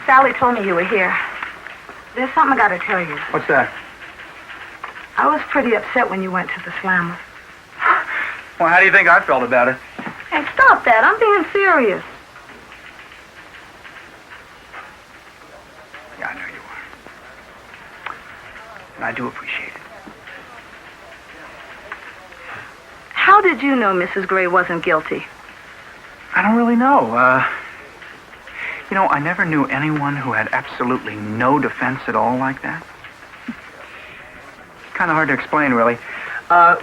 Sally told me you were here. There's something I gotta tell you. What's that? I was pretty upset when you went to the slammer. Well, how do you think I felt about it? Hey, stop that. I'm being serious. Yeah, I know you are. And I do appreciate it. How did you know Mrs. Gray wasn't guilty? I don't really know. You know, I never knew anyone who had absolutely no defense at all like that. It's kind of hard to explain, really.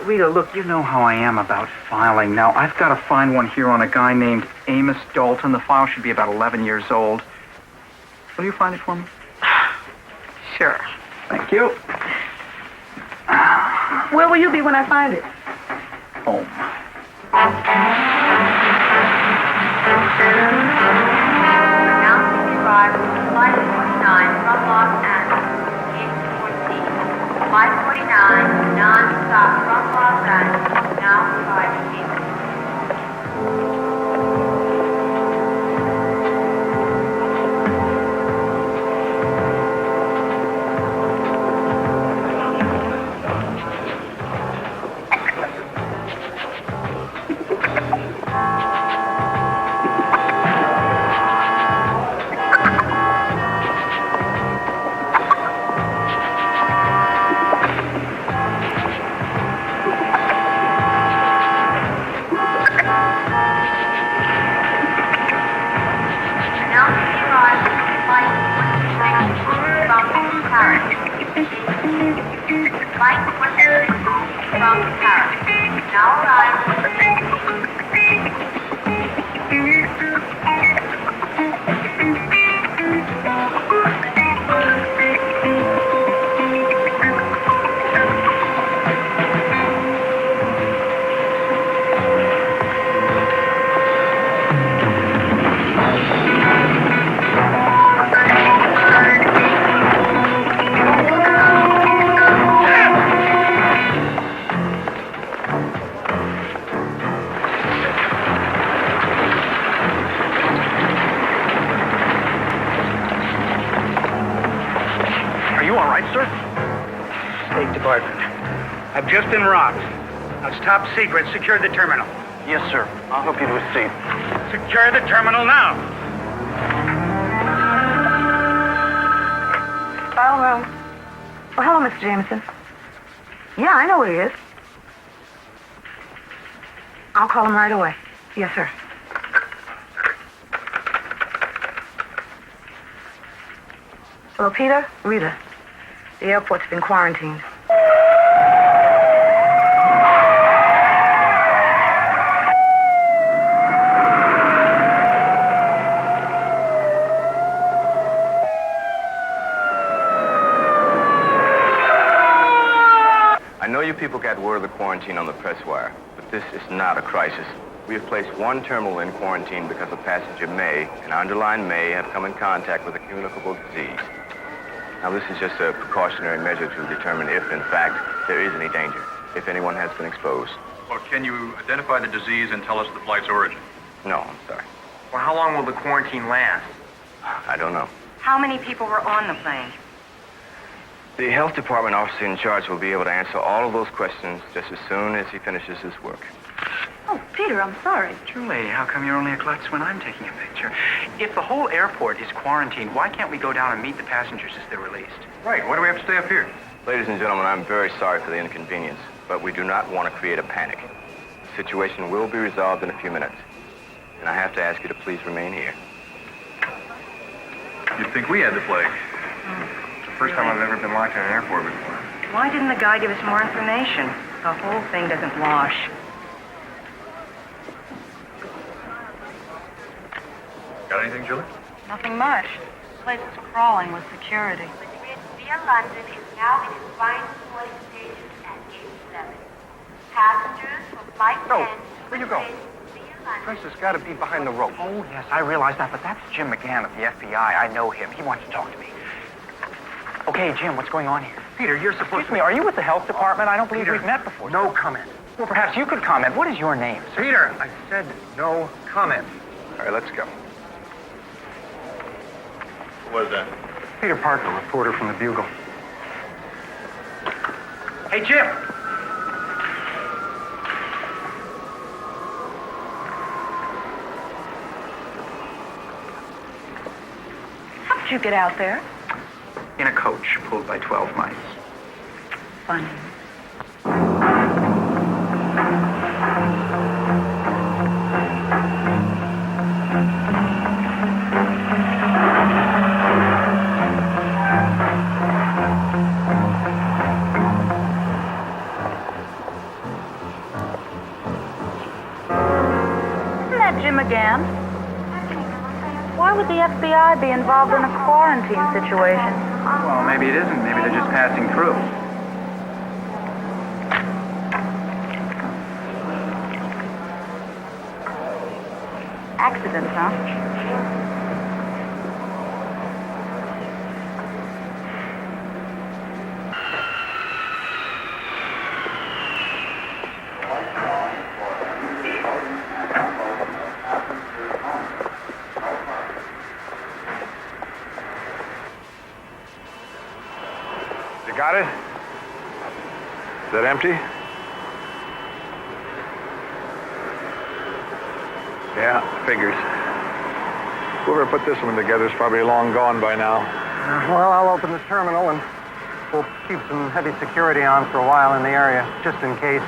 Rita, look, you know how I am about filing. Now, I've got to find one here on a guy named Amos Dalton. The file should be about 11 years old. Will you find it for me? Sure. Thank you. Where will you be when I find it? Home. Flight 49 from Los Angeles, gate 14. Flight 49, non-stop from Los Angeles, now 5 feet. I've just been robbed. Now, it's top secret. Secure the terminal. Yes, sir. I'll help you to a seat. Secure the terminal now. File room. Oh, hello, Mr. Jameson. Yeah, I know where he is. I'll call him right away. Yes, sir. Hello, Peter? Rita. The airport's been quarantined. I know you people got word of the quarantine on the press wire, but this is not a crisis. We have placed one terminal in quarantine because a passenger may, and underline may, have come in contact with a communicable disease. Now, this is just a precautionary measure to determine if, in fact, there is any danger, if anyone has been exposed. Well, can you identify the disease and tell us the flight's origin? No, I'm sorry. Well, how long will the quarantine last? I don't know. How many people were on the plane? The health department officer in charge will be able to answer all of those questions just as soon as he finishes his work. Oh, Peter, I'm sorry. Julie, how come you're only a klutz when I'm taking a picture? If the whole airport is quarantined, why can't we go down and meet the passengers as they're released? Right. Why do we have to stay up here? Ladies and gentlemen, I'm very sorry for the inconvenience, but but we do not want to create a panic. The situation will be resolved in a few minutes, and I have to ask you to please remain here. You'd think we had the plague. It's the first time I've ever been locked in an airport before. Why didn't the guy give us more information? The whole thing doesn't wash. Got anything, Julie? Nothing much. This place is crawling with security. Madrid via London is now in its final boarding stages at gate 7. Passengers for flight 10 No, to where you go? Madrid via London. Princess got to be behind the rope. Oh, yes, I realize that, but that's Jim McGann of the FBI. I know him. He wants to talk to me. Okay, Jim, what's going on here? Peter, you're supposed Excuse me, are you with the health department? I don't believe Peter, we've met before. No comment. Well, perhaps you could comment. What is your name, sir? Peter, I said no comment. All right, let's go. What is that? Peter Parker, reporter from the Bugle. Hey, Jim! How did you get out there? In a coach pulled by 12 mice. Funny. Isn't that Jim again? Why would the FBI be involved in a quarantine situation? Well, maybe it isn't. Maybe they're just passing through. Accident, huh? You got it? Is that empty? Yeah, figures. Whoever put this one together is probably long gone by now. Well, I'll open the terminal and we'll keep some heavy security on for a while in the area, just in case.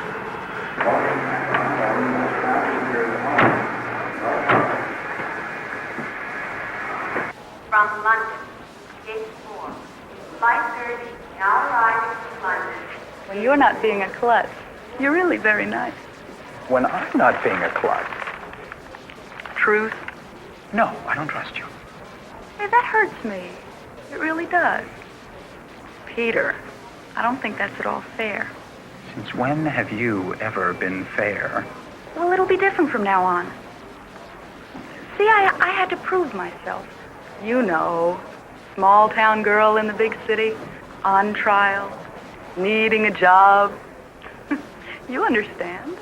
From London, gate 4. Flight 30 now arriving from London. When you're not being a klutz, you're really very nice. When I'm not being a klutz. Truth? No, I don't trust you. Hey, that hurts me. It really does. Peter, I don't think that's at all fair. Since when have you ever been fair? Well, it'll be different from now on. See, I had to prove myself. You know, small town girl in the big city, on trial, needing a job. You understand.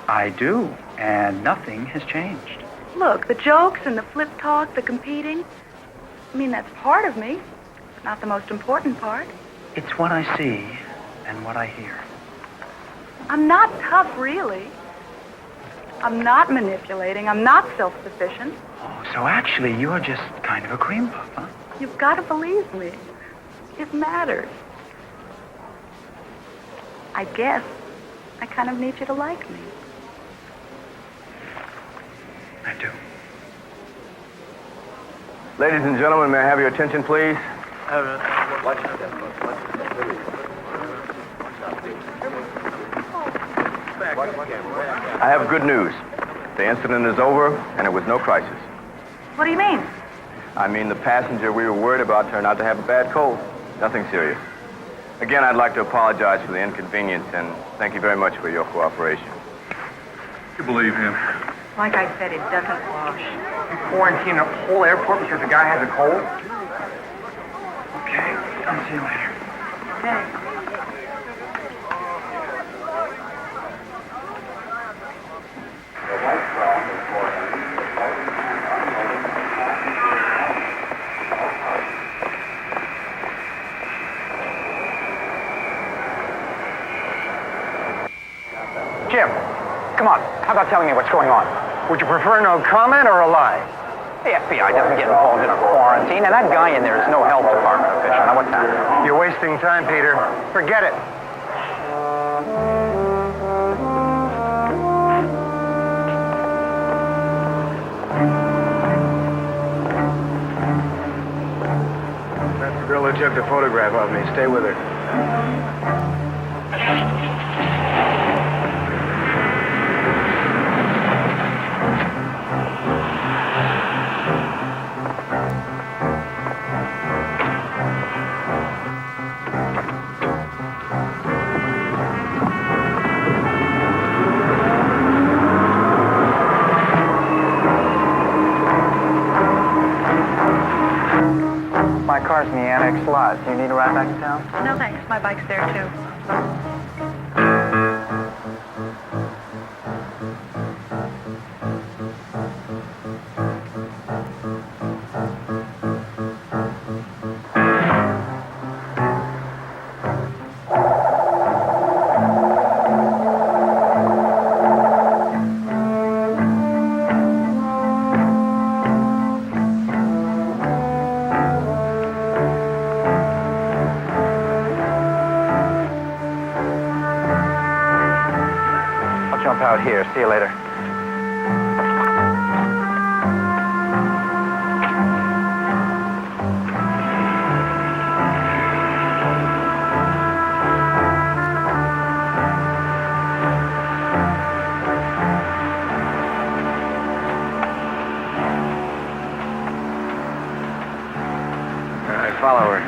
I do, and nothing has changed. Look, the jokes and the flip talk, the competing, I mean, that's part of me, but not the most important part. It's what I see and what I hear. I'm not tough, really. I'm not manipulating. I'm not self-sufficient. Oh, so actually you're just kind of a cream puff, huh? You've got to believe me. It matters. I guess I kind of need you to like me. I do. Ladies and gentlemen, may I have your attention, please? I have good news. The incident is over, and it was no crisis. What do you mean? I mean, the passenger we were worried about turned out to have a bad cold. Nothing serious. Again, I'd like to apologize for the inconvenience, and thank you very much for your cooperation. You believe him? Like I said, it doesn't wash. You quarantine a whole airport because the guy has a cold? Okay, I'll see you later. Okay. Jim, come on. How about telling me what's going on? Would you prefer no comment or a lie? The FBI doesn't get involved in a quarantine, and that guy in there is no health department official. Now, what's that? You're wasting time, Peter. Forget it. a photograph of me. Stay with her. My car's in the annex lot. Do you need a ride back to town? No, thanks. My bike's there, too. I'll jump out here. See you later. All right, follow her.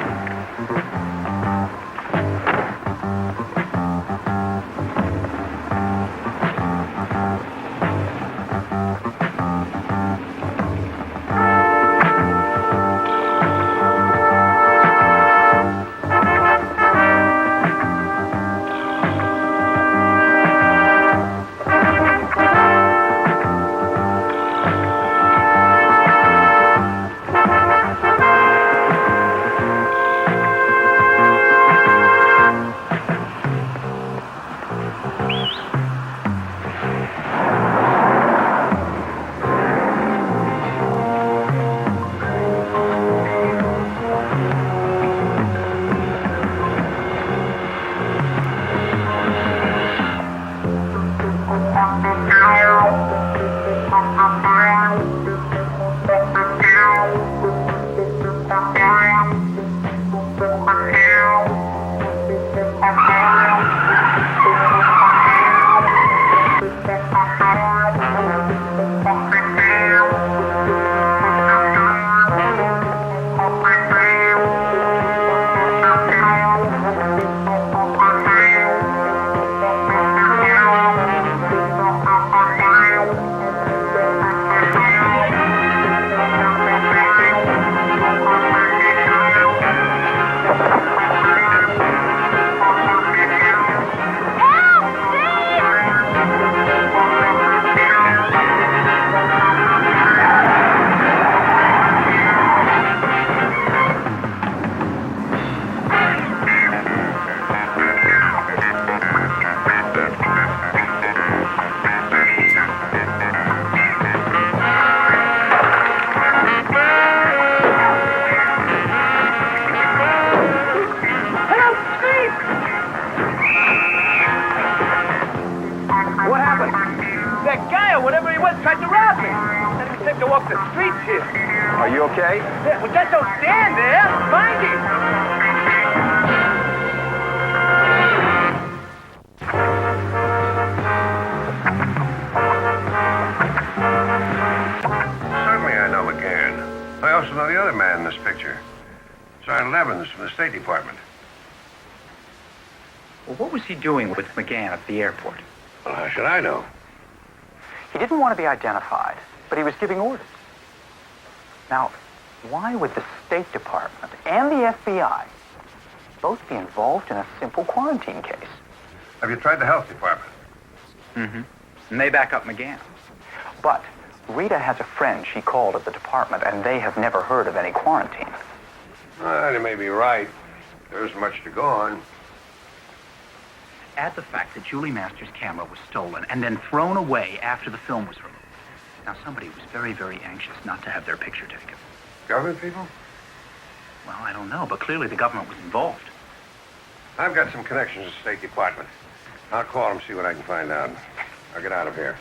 Are you okay? Yeah, well, just don't stand there. Find him. Certainly I know McGann. I also know the other man in this picture. Sergeant Evans from the State Department. Well, what was he doing with McGann at the airport? Well, how should I know? He didn't want to be identified, but he was giving orders. Now, why would the State Department and the FBI both be involved in a simple quarantine case? Have you tried the Health Department? Mm-hmm. And they back up McGann. But Rita has a friend she called at the department, and they have never heard of any quarantine. Well, you may be right. There isn't much to go on. Add the fact that Julie Masters' camera was stolen and then thrown away after the film was removed. Now, somebody was very, very anxious not to have their picture taken. Government people? Well, I don't know, but clearly the government was involved. I've got some connections at the State Department. I'll call them, see what I can find out. I'll get out of here.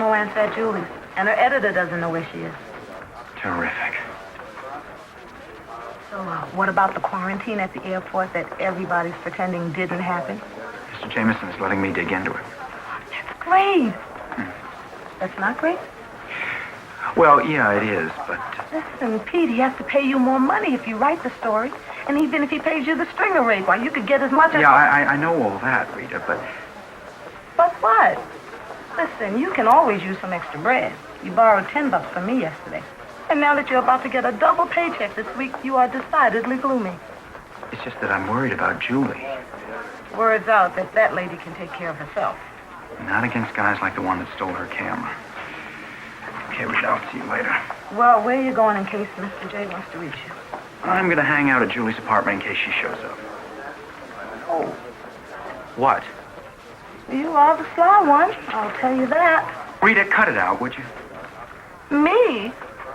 no answer at Julie's. And her editor doesn't know where she is. Terrific. So, what about the quarantine at the airport that everybody's pretending didn't happen? Mr. Jameson is letting me dig into it. That's great. That's not great? Well, yeah, it is, but... Listen, Pete, he has to pay you more money if you write the story. And even if he pays you the stringer rate, why, you could get as much as... Yeah, I know all that, Rita, but... But what? Listen, you can always use some extra bread. You borrowed $10 from me yesterday. And now that you're about to get a double paycheck this week, you are decidedly gloomy. It's just that I'm worried about Julie. Word's out that that lady can take care of herself. Not against guys like the one that stole her camera. Okay, Rita, I'll see you later. Well, where are you going in case Mr. J wants to reach you? I'm going to hang out at Julie's apartment in case she shows up. Oh. What? You are the sly one, I'll tell you that. Rita, cut it out, would you? Me?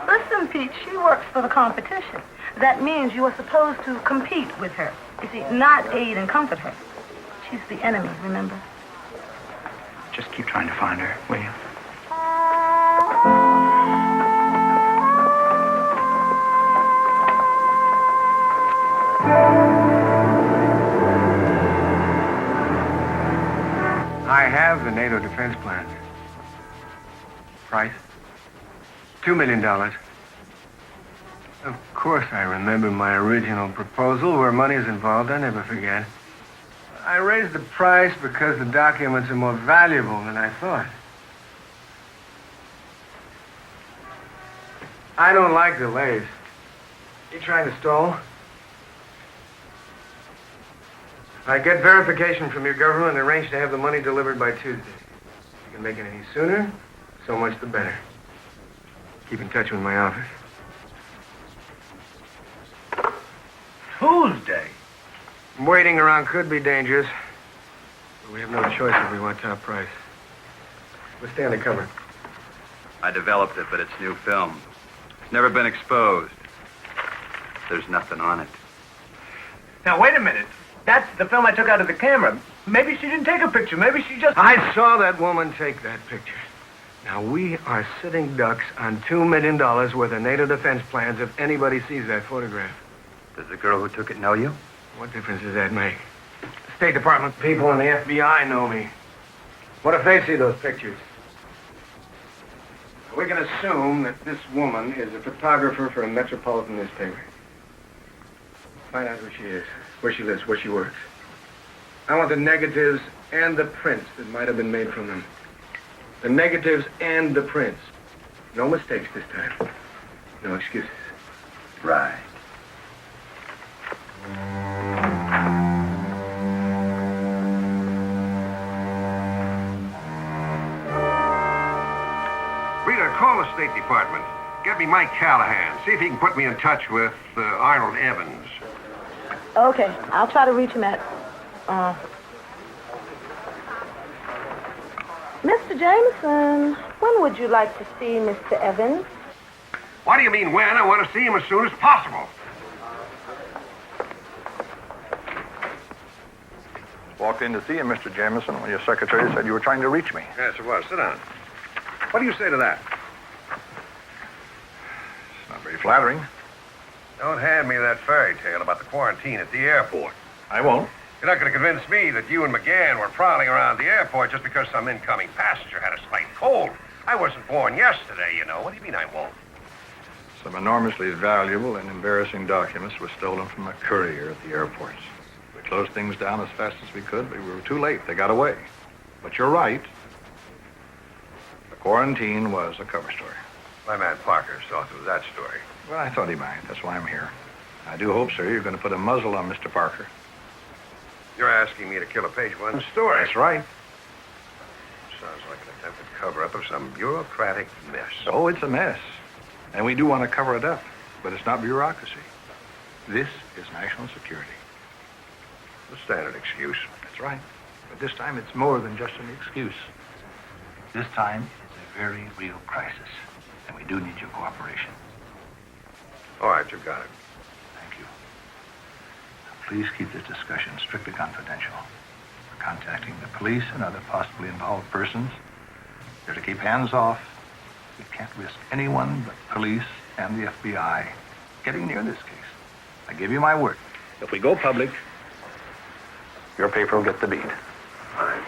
Listen, Pete, she works for the competition. That means you are supposed to compete with her. You see, not aid and comfort her. She's the enemy, remember? Just keep trying to find her, will you? I have the NATO defense plans. Price? $2 million. Of course, I remember my original proposal. Where money is involved, I never forget. I raised the price because the documents are more valuable than I thought. I don't like delays. You trying to stall? I get verification from your government and arrange to have the money delivered by Tuesday. If you can make it any sooner, so much the better. Keep in touch with my office. Tuesday? Waiting around could be dangerous, but we have no choice if we want top price. Let's stay undercover. I developed it, but it's new film. It's never been exposed. There's nothing on it. Now, wait a minute. That's the film I took out of the camera. Maybe she didn't take a picture. Maybe she just... I saw that woman take that picture. Now, we are sitting ducks on $2 million worth of NATO defense plans if anybody sees that photograph. Does the girl who took it know you? What difference does that make? The State Department people and the FBI know me. What if they see those pictures? We can assume that this woman is a photographer for a metropolitan newspaper. Find out who she is, where she lives, where she works. I want the negatives and the prints that might have been made from them. The negatives and the prints. No mistakes this time. No excuses. Right. Rita, call the State Department. Get me Mike Callahan. See if he can put me in touch with Arnold Evans. Okay, I'll try to reach him at... Mr. Jameson, when would you like to see Mr. Evans? What do you mean when? I want to see him as soon as possible. Walked in to see you, Mr. Jameson, when your secretary said you were trying to reach me. Yes, it was. Sit down. What do you say to that? It's not very flattering. Don't hand me that fairy tale about the quarantine at the airport. I won't. You're not going to convince me that you and McGann were prowling around the airport just because some incoming passenger had a slight cold. I wasn't born yesterday, you know. What do you mean I won't? Some enormously valuable and embarrassing documents were stolen from a courier at the airports. We closed things down as fast as we could, but we were too late. They got away. But you're right. The quarantine was a cover story. My man Parker saw through that story. Well, I thought he might. That's why I'm here. I do hope, sir, you're going to put a muzzle on Mr. Parker. You're asking me to kill a page one story. That's right. Sounds like an attempted cover-up of some bureaucratic mess. Oh, it's a mess. And we do want to cover it up. But it's not bureaucracy. This is national security. The standard excuse. That's right. But this time it's more than just an excuse. This time it's a very real crisis. And we do need your cooperation. All right, you got it. Thank you. Now, please keep this discussion strictly confidential. We're contacting the police and other possibly involved persons. You're to keep hands off. We can't risk anyone but police and the FBI getting near this case. I give you my word. If we go public, your paper will get the beat. All right.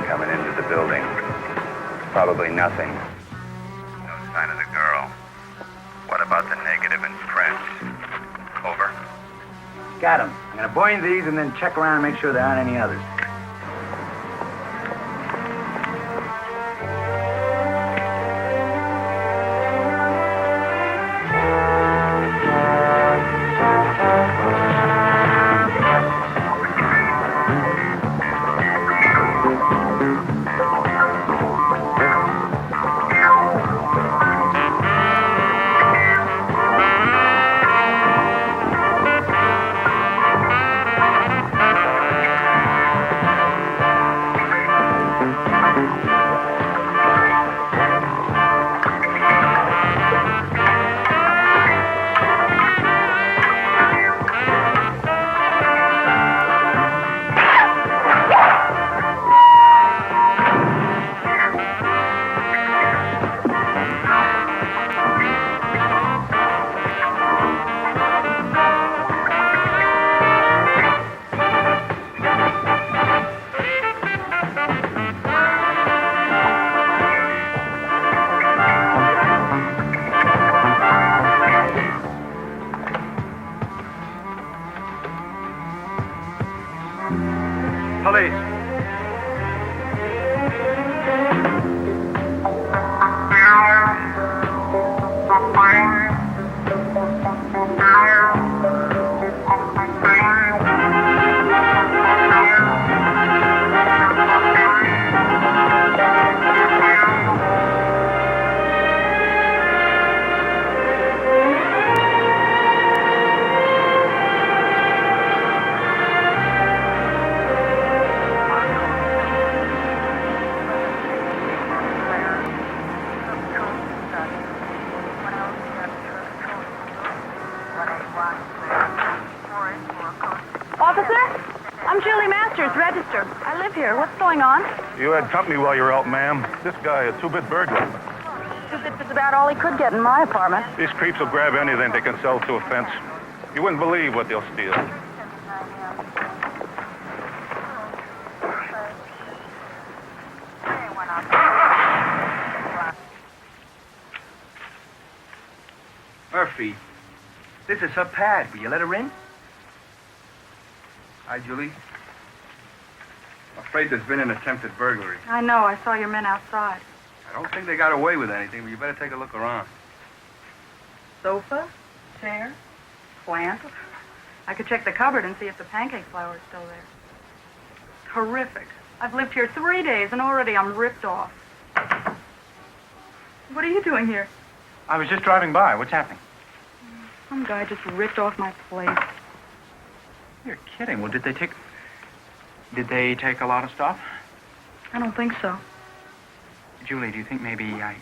Coming into the building. Probably nothing. No sign of the girl. What about the negative and print? Over. Got him. I'm going to bind these and then check around and make sure there aren't any others. You had company while you were out, ma'am. This guy, a two-bit burglar. Two-bits is about all he could get in my apartment. These creeps will grab anything they can sell to a fence. You wouldn't believe what they'll steal. Murphy, this is her pad. Will you let her in? Hi, Julie. I'm afraid there's been an attempted burglary. I know. I saw your men outside. I don't think they got away with anything, but you better take a look around. Sofa, chair, plant. I could check the cupboard and see if the pancake flour is still there. Terrific. I've lived here 3 days and already I'm ripped off. What are you doing here? I was just driving by. What's happening? Some guy just ripped off my place. You're kidding. Well, did they take a lot of stuff? I don't think so. Julie, do you think maybe I...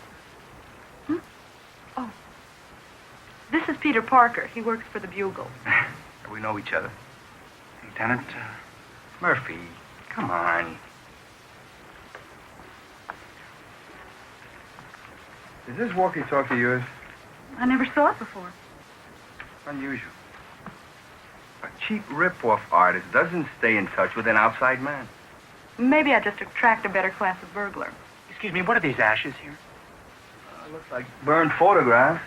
Oh. This is Peter Parker. He works for the Bugle. We know each other. Lieutenant, Murphy, come on. Is this walkie-talkie yours? I never saw it before. It's unusual. A cheap rip-off artist doesn't stay in touch with an outside man. Maybe I just attract a better class of burglar. excuse me, what are these ashes here? Looks like burned photographs.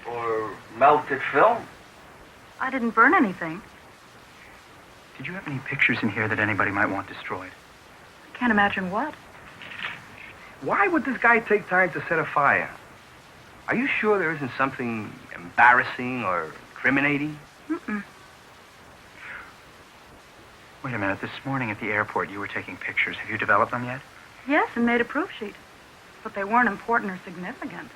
Or melted film. I didn't burn anything. Did you have any pictures in here that anybody might want destroyed? I can't imagine what. Why would this guy take time to set a fire? Are you sure there isn't something embarrassing or incriminating? Mm-mm. Wait a minute. This morning at the airport, you were taking pictures. Have you developed them yet? Yes, and made a proof sheet. But they weren't important or significant.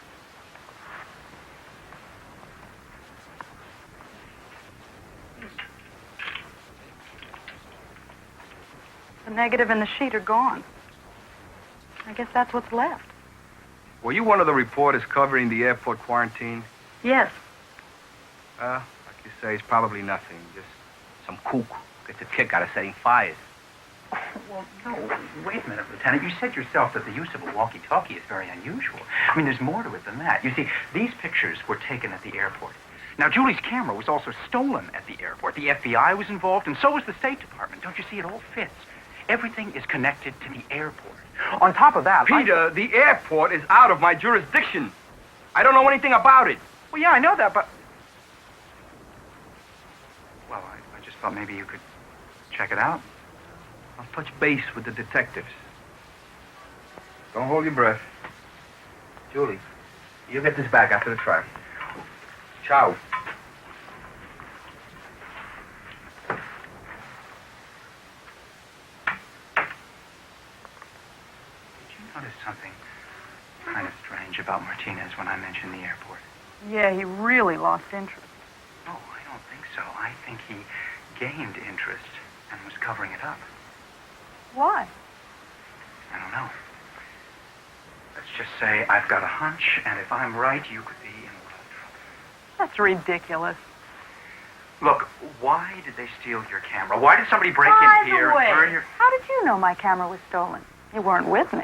The negative and the sheet are gone. I guess that's what's left. Were you one of the reporters covering the airport quarantine? Yes. Like you say, it's probably nothing. Just some kook gets a kick out of setting fires. Oh, well, no. Wait a minute, Lieutenant. You said yourself that the use of a walkie-talkie is very unusual. I mean, there's more to it than that. You see, these pictures were taken at the airport. Now, Julie's camera was also stolen at the airport. The FBI was involved, and so was the State Department. Don't you see? It all fits. Everything is connected to the airport. On top of that... Peter, the airport is out of my jurisdiction. I don't know anything about it. Well, yeah, I know that, but... Well, I just thought maybe you could check it out. I'll touch base with the detectives. Don't hold your breath. Julie, you get this back after the trial. Ciao. Notice something kind of strange about Martinez when I mentioned the airport. Yeah, he really lost interest. No, I don't think so. I think he gained interest and was covering it up. Why? I don't know. Let's just say I've got a hunch, and if I'm right, you could be in a lot of trouble. That's ridiculous. Look, why did they steal your camera? Why did somebody break By in here the way, and burn your... how did you know my camera was stolen? You weren't with me.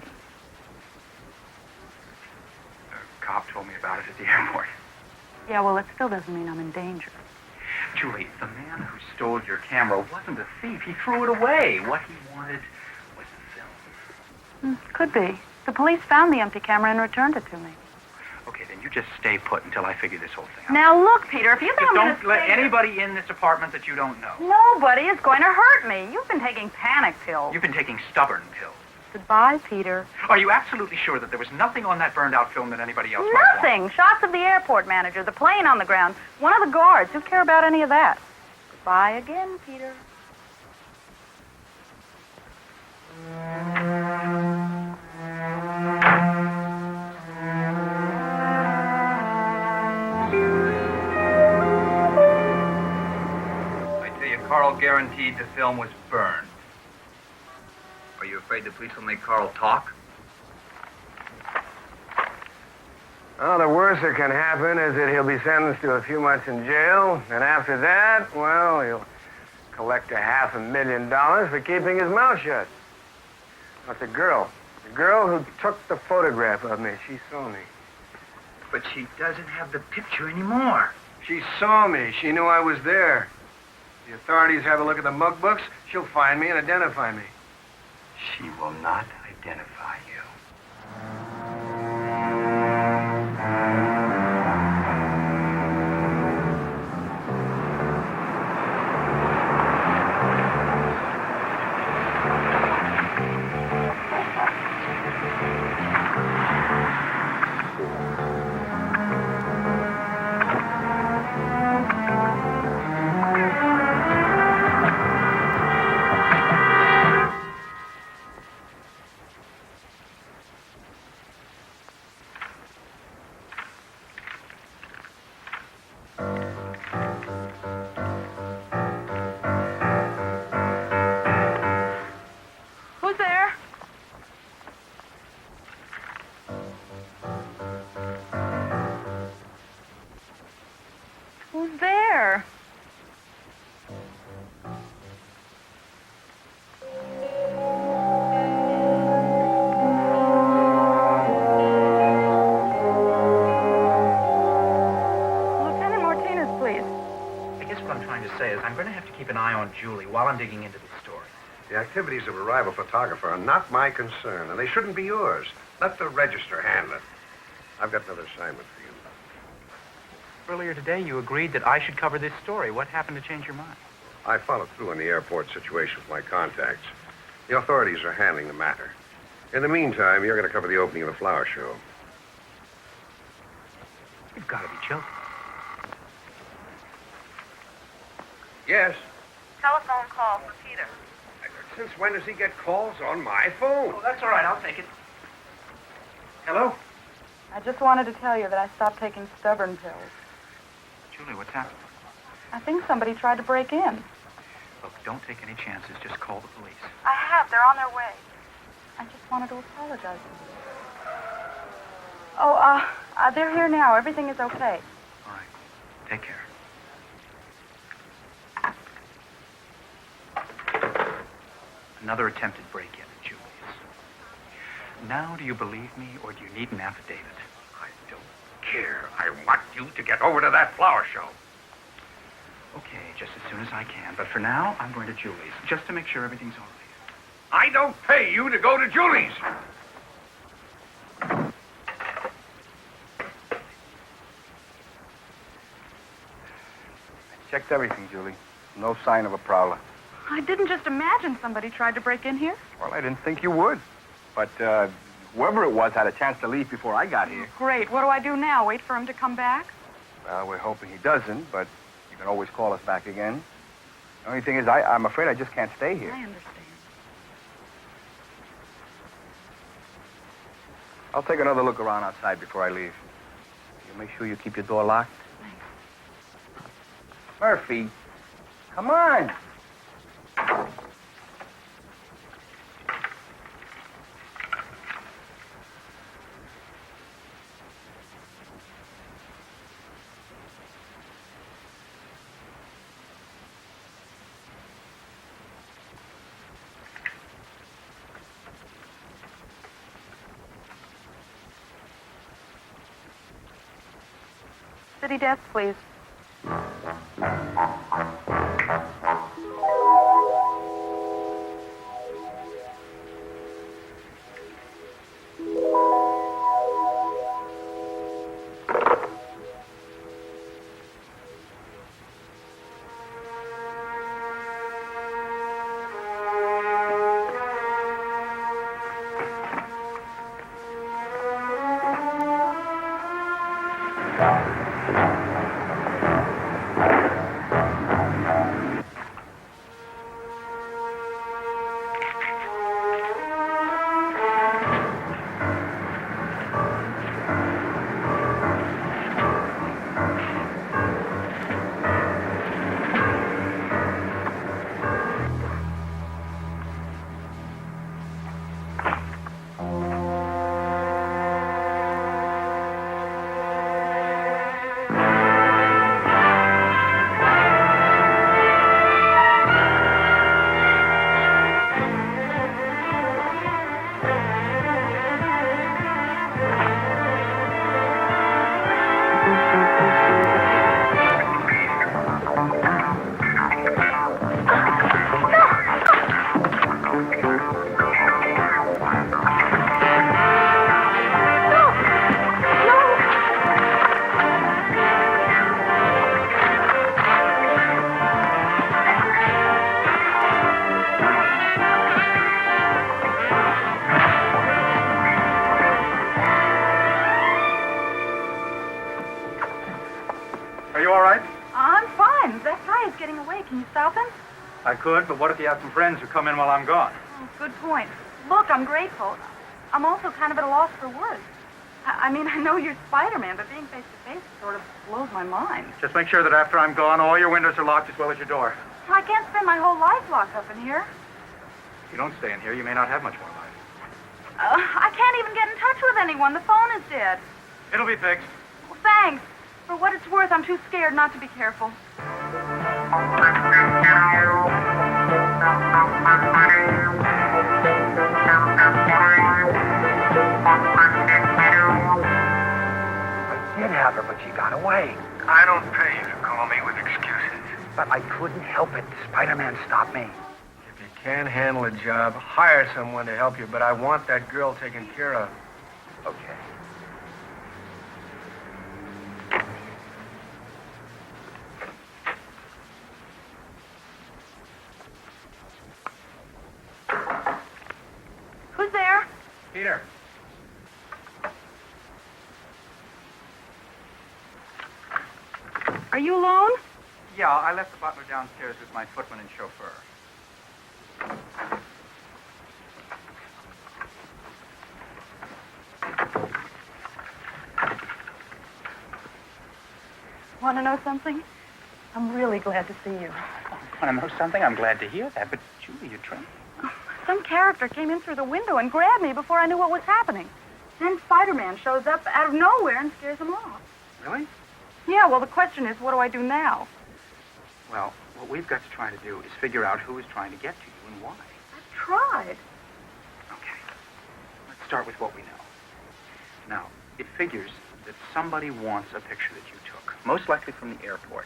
A cop told me about it at the airport. Yeah, well, it still doesn't mean I'm in danger. Julie, the man who stole your camera wasn't a thief. He threw it away. What he wanted was the film. Could be. The police found the empty camera and returned it to me. Okay, then you just stay put until I figure this whole thing out. Now, look, Peter, if you think Just I'm going don't to let anybody in this apartment that you don't know. Nobody is going to hurt me. You've been taking panic pills. You've been taking stubborn pills. Goodbye, Peter. Are you absolutely sure that there was nothing on that burned-out film that anybody else might want? Nothing. Shots of the airport manager, the plane on the ground, one of the guards. Who care about any of that? Goodbye again, Peter. I tell you, Carl guaranteed the film was burned. Are you afraid the police will make Carl talk? Well, the worst that can happen is that he'll be sentenced to a few months in jail, and after that, well, he'll collect $500,000 for keeping his mouth shut. But the girl who took the photograph of me, she saw me. But she doesn't have the picture anymore. She saw me. She knew I was there. The authorities have a look at the mug books. She'll find me and identify me. She will not identify you. Who's there? Who's there? Lieutenant Martinez, please. I guess what I'm trying to say is I'm going to have to keep an eye on Julie while I'm digging into this story. The activities of a rival photographer are not my concern, and they shouldn't be yours. Let the register handle it. I've got another assignment for you. Earlier today, you agreed that I should cover this story. What happened to change your mind? I followed through on the airport situation with my contacts. The authorities are handling the matter. In the meantime, you're going to cover the opening of the flower show. You've got to be joking. Yes. Telephone call for Peter. Since when does he get calls on my phone? Oh, that's all right. I'll take it. Hello? I just wanted to tell you that I stopped taking stubborn pills. Julie, what's happened? I think somebody tried to break in. Look, don't take any chances. Just call the police. I have. They're on their way. I just wanted to apologize to you. Oh, they're here now. Everything is okay. All right. Take care. Another attempted break-in at Julie's. Now, do you believe me, or do you need an affidavit? I don't care. I want you to get over to that flower show. Okay, just as soon as I can. But for now, I'm going to Julie's, just to make sure everything's all right. I don't pay you to go to Julie's. Checked everything, Julie. No sign of a prowler. I didn't just imagine somebody tried to break in here. Well, I didn't think you would. But whoever it was had a chance to leave before I got here. Great. What do I do now? Wait for him to come back? Well, we're hoping he doesn't, but you can always call us back again. The only thing is, I'm afraid I just can't stay here. I understand. I'll take another look around outside before I leave. You make sure you keep your door locked. Thanks. Murphy, come on. City desk, please. Can you stop him? I could, but what if you have some friends who come in while I'm gone? Oh, good point. Look, I'm grateful. I'm also kind of at a loss for words. I mean, I know you're Spider-Man, but being face-to-face sort of blows my mind. Just make sure that after I'm gone, all your windows are locked as well as your door. Well, I can't spend my whole life locked up in here. If you don't stay in here, you may not have much more life. I can't even get in touch with anyone. The phone is dead. It'll be fixed. Well, thanks. For what it's worth, I'm too scared not to be careful. I did have her, but she got away. I don't pay you to call me with excuses. But I couldn't help it. Spider-Man stopped me. If you can't handle a job, hire someone to help you, but I want that girl taken care of. Okay. Who's there? Peter. Are you alone? Yeah, I left the butler downstairs with my footman and chauffeur. Want to know something? I'm really glad to see you. Want to know something? I'm glad to hear that, but Julie, you're trying. Some character came in through the window and grabbed me before I knew what was happening. Then Spider-Man shows up out of nowhere and scares him off. Really? Yeah, well, the question is, what do I do now? Well, what we've got to try to do is figure out who is trying to get to you and why. I've tried. Okay. Let's start with what we know. Now, it figures that somebody wants a picture that you took, most likely from the airport.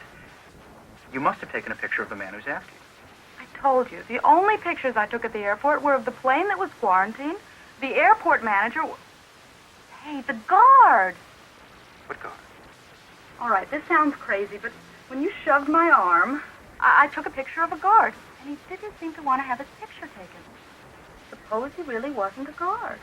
You must have taken a picture of the man who's after you. I told you, the only pictures I took at the airport were of the plane that was quarantined, the airport manager... Hey, the guard! What guard? All right, this sounds crazy, but when you shoved my arm, I took a picture of a guard, and he didn't seem to want to have his picture taken. Suppose he really wasn't a guard.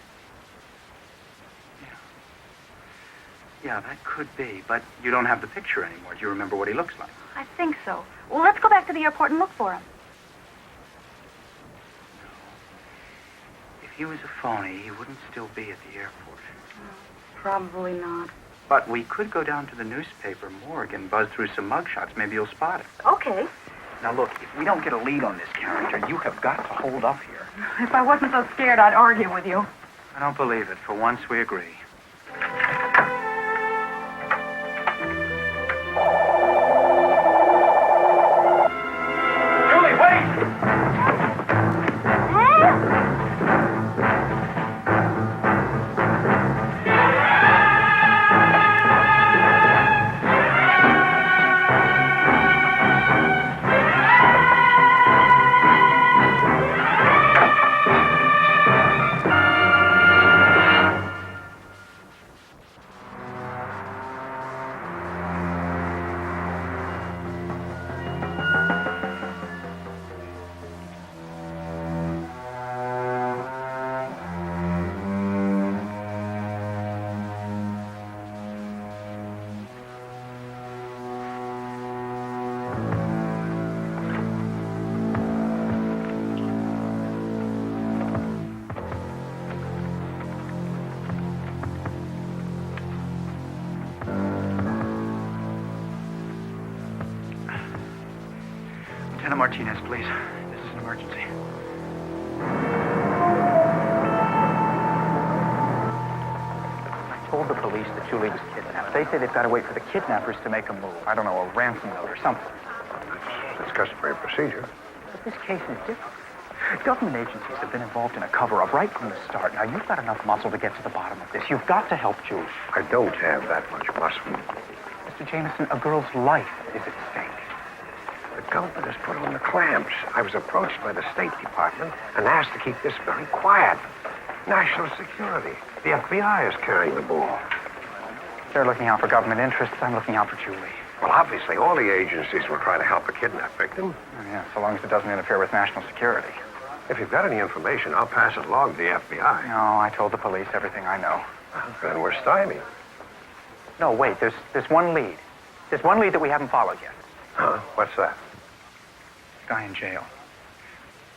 Yeah, that could be, but you don't have the picture anymore. Do you remember what he looks like? I think so. Well, let's go back to the airport and look for him. If he was a phony, he wouldn't still be at the airport. Probably not. But we could go down to the newspaper morgue and buzz through some mugshots. Maybe you'll spot him. Okay. Now, look, if we don't get a lead on this character, you have got to hold up here. If I wasn't so scared, I'd argue with you. I don't believe it. For once, we agree. Julie, wait! Lieutenant Martinez, please. This is an emergency. I told the police that Julie was kidnapped. They say they've got to wait for the kidnappers to make a move. I don't know, a ransom note or something. That's customary procedure. But this case is different. Government agencies have been involved in a cover-up right from the start. Now, you've got enough muscle to get to the bottom of this. You've got to help Julie. I don't have that much muscle. Mr. Jameson, a girl's life is at stake. The government has put on the clamps. I was approached by the State Department and asked to keep this very quiet. National security. The FBI is carrying the ball. They're looking out for government interests. I'm looking out for Julie. Well, obviously, all the agencies will try to help a kidnap victim. Oh, yeah, so long as it doesn't interfere with national security. If you've got any information, I'll pass it along to the FBI. No, I told the police everything I know. Then we're stymied. No, wait, there's one lead. There's one lead that we haven't followed yet. Huh? What's that? The guy in jail.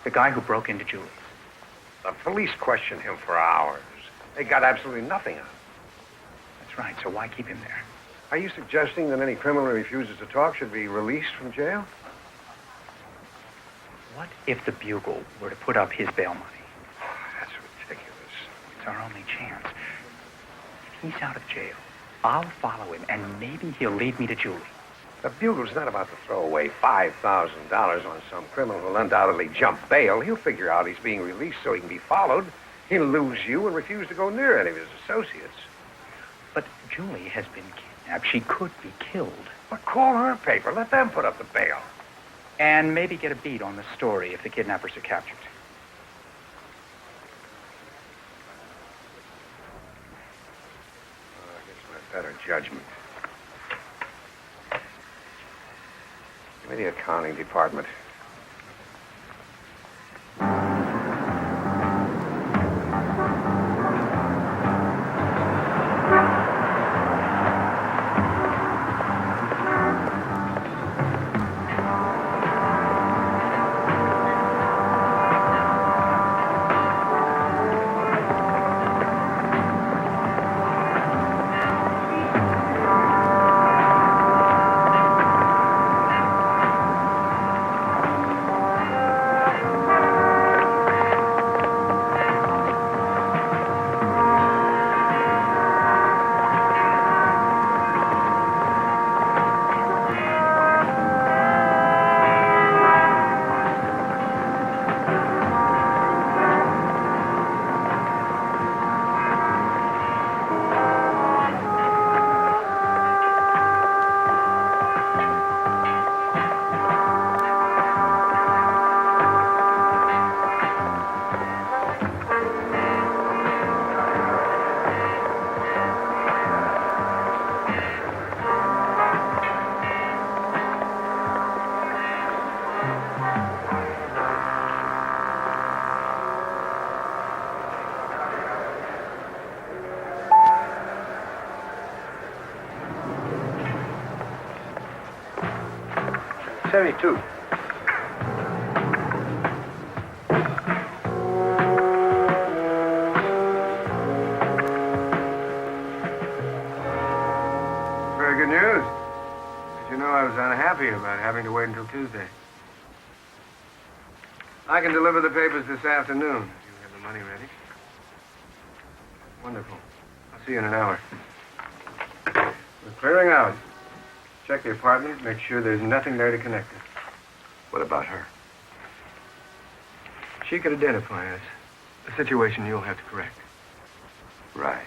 The guy who broke into Julie's. The police questioned him for hours. They got absolutely nothing on him. That's right, so why keep him there? Are you suggesting that any criminal who refuses to talk should be released from jail? What if the Bugle were to put up his bail money? That's ridiculous. It's our only chance. If he's out of jail, I'll follow him, and maybe he'll lead me to Julie. The Bugle's not about to throw away $5,000 on some criminal who'll undoubtedly jump bail. He'll figure out he's being released so he can be followed. He'll lose you and refuse to go near any of his associates. But Julie has been kidnapped. She could be killed. But call her paper. Let them put up the bail. And maybe get a beat on the story if the kidnappers are captured. Against my better judgment. Give me the accounting department. 72. Very good news. As you know, I was unhappy about having to wait until Tuesday. I can deliver the papers this afternoon, if you have the money ready. Wonderful. I'll see you in an hour. We're clearing out. Check the apartment, make sure there's nothing there to connect us. What about her? She could identify us. A situation you'll have to correct. Right.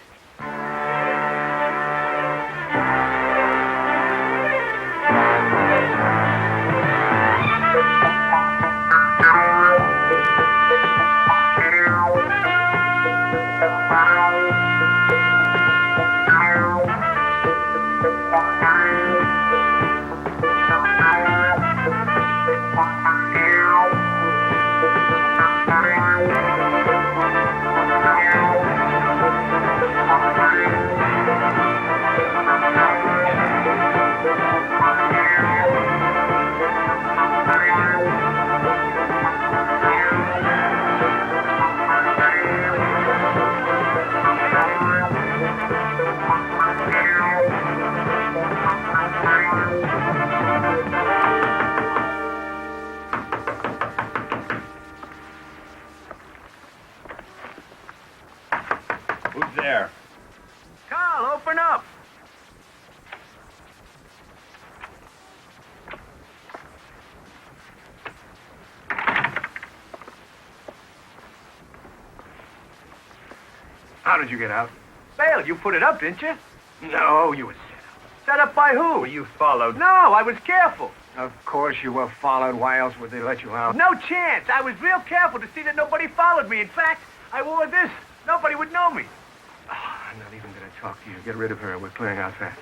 Who's there? Carl, open up. How did you get out? Bail, you put it up, didn't you? No, you were Set up by who? Well, you followed. No, I was careful. Of course you were followed. Why else would they let you out? No chance. I was real careful to see that nobody followed me. In fact, I wore this. Nobody would know me. I'm not even going to talk to you. Get rid of her. We're clearing out fast.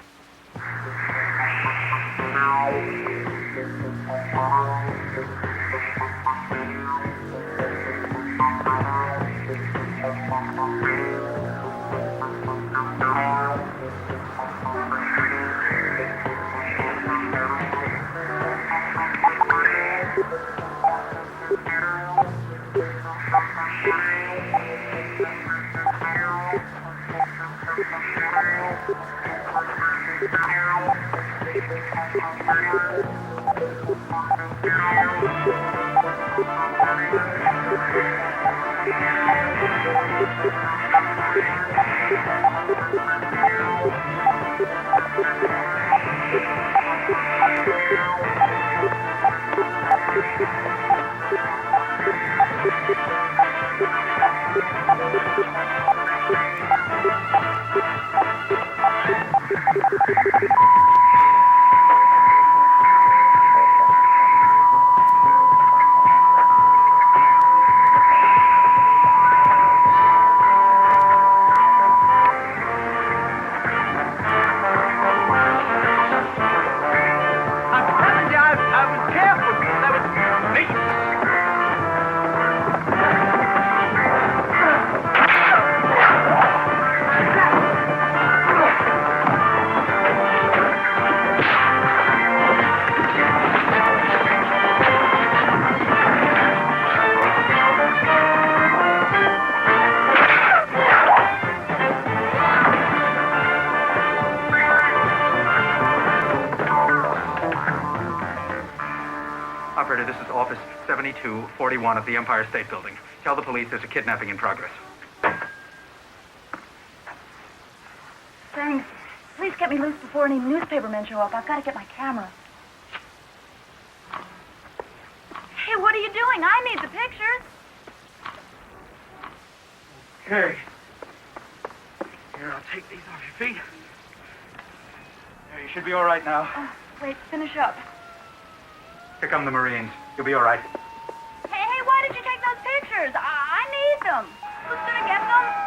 Operator, this is Office 7241 of the Empire State Building. Tell the police there's a kidnapping in progress. Thanks. Please get me loose before any newspapermen show up. I've got to get my camera. Hey, what are you doing? I need the pictures. Okay. Here, I'll take these off your feet. There, you should be all right now. Oh, wait, finish up. Here come the Marines. You'll be all right. Hey, why did you take those pictures? I need them. Who's gonna get them?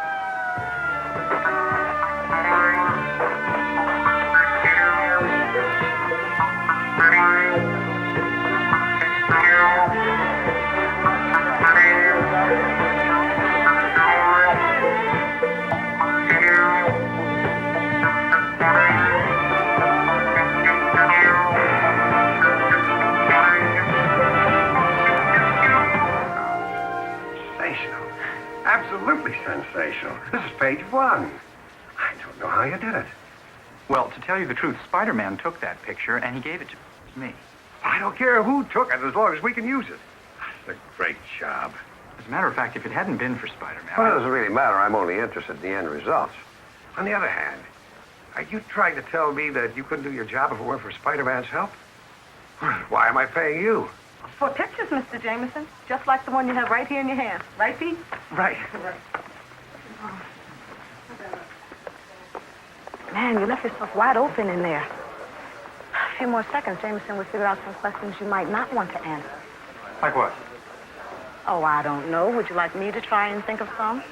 so. This is page 1. I don't know how you did it. Well, to tell you the truth, Spider-Man took that picture and he gave it to me. I don't care who took it as long as we can use it. That's a great job. As a matter of fact, if it hadn't been for Spider-Man... Well, it doesn't really matter. I'm only interested in the end results. On the other hand, are you trying to tell me that you couldn't do your job if it weren't for Spider-Man's help? Why am I paying you? For pictures, Mr. Jameson, just like the one you have right here in your hand. Right, Pete? Right. Man, you left yourself wide open in there. A few more seconds, Jameson would figure out some questions you might not want to answer. Like what? Oh, I don't know. Would you like me to try and think of some?